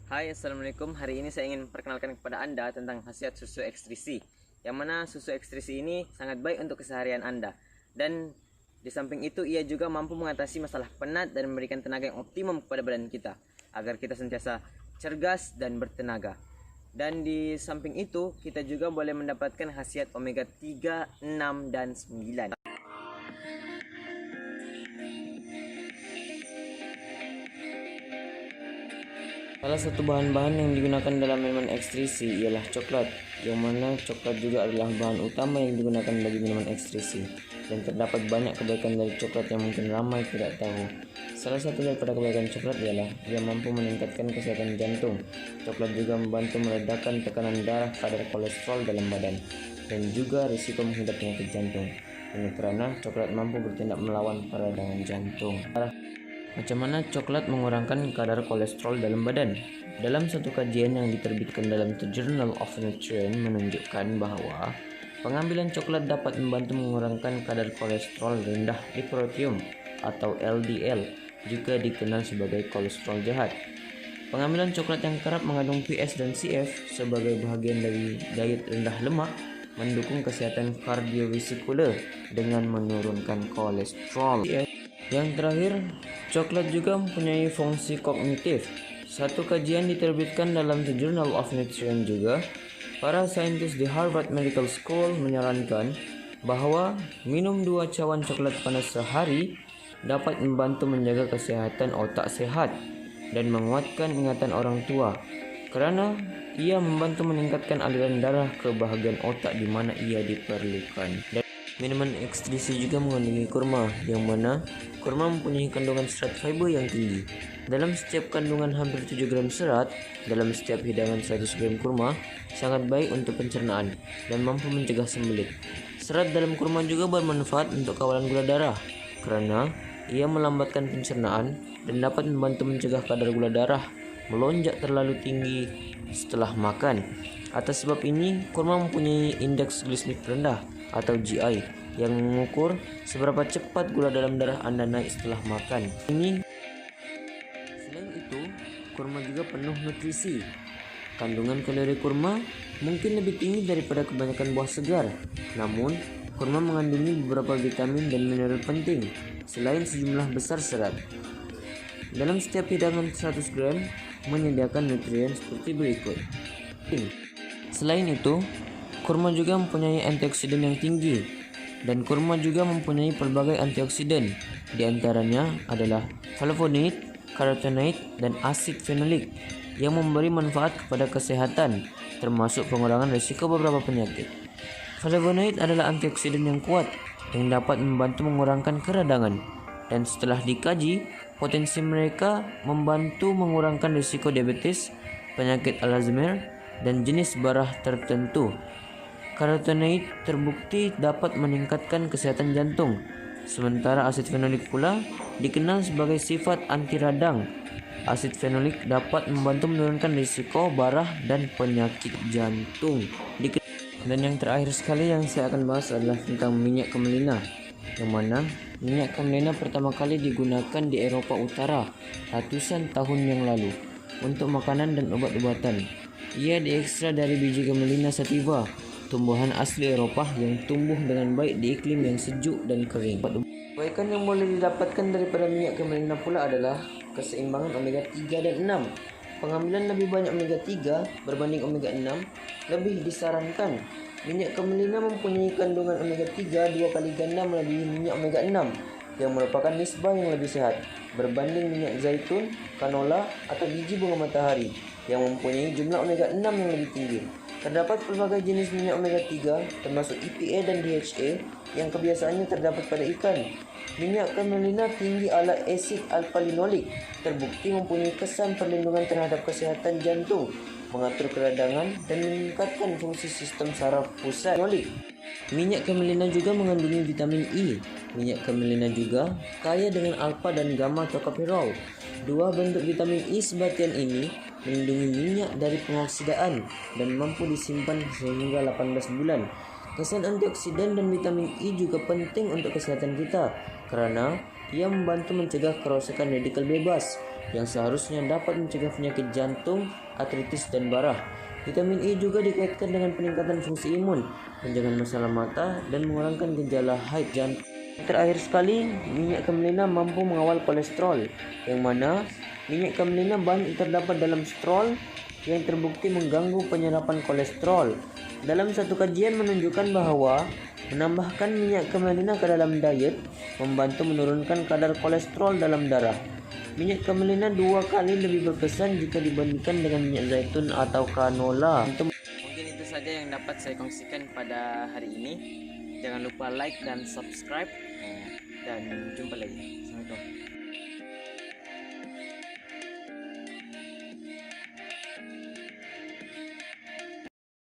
Hai, Assalamualaikum. Hari ini saya ingin perkenalkan kepada Anda tentang khasiat susu ekstrisi. Yang mana susu ekstrisi ini sangat baik untuk keseharian Anda. Dan di samping itu ia juga mampu mengatasi masalah penat dan memberikan tenaga yang optimum kepada badan kita, agar kita sentiasa cergas dan bertenaga. Dan di samping itu kita juga boleh mendapatkan khasiat omega 3, 6, dan 9. Salah satu bahan-bahan yang digunakan dalam minuman ekstrisi ialah coklat, yang mana coklat juga adalah bahan utama yang digunakan bagi minuman ekstrisi. Dan terdapat banyak kebaikan dari coklat yang mungkin ramai tidak tahu. Salah satu daripada kebaikan coklat ialah ia mampu meningkatkan kesehatan jantung. Coklat juga membantu meredakan tekanan darah, kadar kolesterol dalam badan, dan juga risiko menghidap penyakit jantung. Ini karena coklat mampu bertindak melawan peradangan jantung. Macam mana coklat mengurangkan kadar kolesterol dalam badan? Dalam satu kajian yang diterbitkan dalam The Journal of Nutrition menunjukkan bahwa pengambilan coklat dapat membantu mengurangkan kadar kolesterol rendah lipoprotein atau LDL, juga dikenal sebagai kolesterol jahat. Pengambilan coklat yang kerap mengandung PS dan CF sebagai bahagian dari diet rendah lemak mendukung kesehatan kardiovaskular dengan menurunkan kolesterol. Yang terakhir, coklat juga mempunyai fungsi kognitif. Satu kajian diterbitkan dalam The Journal of Nutrition juga, para saintis di Harvard Medical School menyarankan bahwa minum 2 cawan coklat panas sehari dapat membantu menjaga kesehatan otak sehat dan menguatkan ingatan orang tua, karena ia membantu meningkatkan aliran darah ke bahagian otak di mana ia diperlukan. Minuman ekstrisi juga mengandungi kurma, yang mana kurma mempunyai kandungan serat fiber yang tinggi. Dalam setiap kandungan hampir 7 gram serat dalam setiap hidangan 100 gram kurma sangat baik untuk pencernaan dan mampu mencegah sembelit. Serat dalam kurma juga bermanfaat untuk kawalan gula darah, karena ia melambatkan pencernaan dan dapat membantu mencegah kadar gula darah melonjak terlalu tinggi setelah makan. Atas sebab ini, kurma mempunyai indeks glikemik rendah atau GI yang mengukur seberapa cepat gula dalam darah Anda naik setelah makan. Selain itu, kurma juga penuh nutrisi. Kandungan kalori kurma mungkin lebih tinggi daripada kebanyakan buah segar. Namun, kurma mengandungi beberapa vitamin dan mineral penting selain sejumlah besar serat. Dalam setiap hidangan 100 gram menyediakan nutrien seperti berikut. Selain itu, kurma juga mempunyai antioksidan yang tinggi, dan kurma juga mempunyai pelbagai antioksidan. Di antaranya adalah flavonoid, carotenoid, dan asid fenolik yang memberi manfaat kepada kesehatan, termasuk pengurangan risiko beberapa penyakit. Flavonoid adalah antioksidan yang kuat yang dapat membantu mengurangkan keradangan, dan setelah dikaji, potensi mereka membantu mengurangkan risiko diabetes, penyakit Alzheimer, dan jenis darah tertentu. Carotenoid terbukti dapat meningkatkan kesehatan jantung, sementara asid fenolik pula dikenal sebagai sifat anti radang. Asid fenolik dapat membantu menurunkan risiko barah dan penyakit jantung. Dan yang terakhir sekali yang saya akan bahas adalah tentang minyak camelina, yang mana minyak camelina pertama kali digunakan di Eropa Utara ratusan tahun yang lalu untuk makanan dan obat-obatan. Ia diekstrak dari biji camelina sativa, tumbuhan asli Eropa yang tumbuh dengan baik di iklim yang sejuk dan kering. Kebaikan yang boleh didapatkan daripada minyak camelina pula adalah keseimbangan omega 3 dan 6. Pengambilan lebih banyak omega 3 berbanding omega 6 lebih disarankan. Minyak camelina mempunyai kandungan omega 3 2 kali ganda melebihi minyak omega 6, yang merupakan nisbah yang lebih sehat berbanding minyak zaitun, canola, atau biji bunga matahari yang mempunyai jumlah omega 6 yang lebih tinggi. Terdapat pelbagai jenis minyak omega 3 termasuk EPA dan DHA yang kebiasaannya terdapat pada ikan. Minyak camelina tinggi ala asid alpha-linolik terbukti mempunyai kesan perlindungan terhadap kesehatan jantung, mengatur keradangan, dan meningkatkan fungsi sistem saraf pusat. Minyak camelina juga mengandungi vitamin E. Minyak camelina juga kaya dengan alpha dan gamma tocopherol. Dua bentuk vitamin E sebatian ini melindungi minyak dari pengoksidaan dan mampu disimpan sehingga 18 bulan. Kesan antioksidan dan vitamin E juga penting untuk kesehatan kita, karena ia membantu mencegah kerosakan radikal bebas yang seharusnya dapat mencegah penyakit jantung, artritis, dan darah. Vitamin E juga dikaitkan dengan peningkatan fungsi imun, menjaga masalah mata, dan mengurangkan gejala haid jantung. Terakhir sekali, minyak camelina mampu mengawal kolesterol, yang mana minyak camelina banyak terdapat dalam sterol yang terbukti mengganggu penyerapan kolesterol. Dalam satu kajian menunjukkan bahwa menambahkan minyak camelina ke dalam diet membantu menurunkan kadar kolesterol dalam darah. Minyak camelina 2 kali lebih berkesan jika dibandingkan dengan minyak zaitun atau canola. Mungkin itu saja yang dapat saya kongsikan pada hari ini. Jangan lupa like dan subscribe, dan jumpa lagi. Assalamualaikum.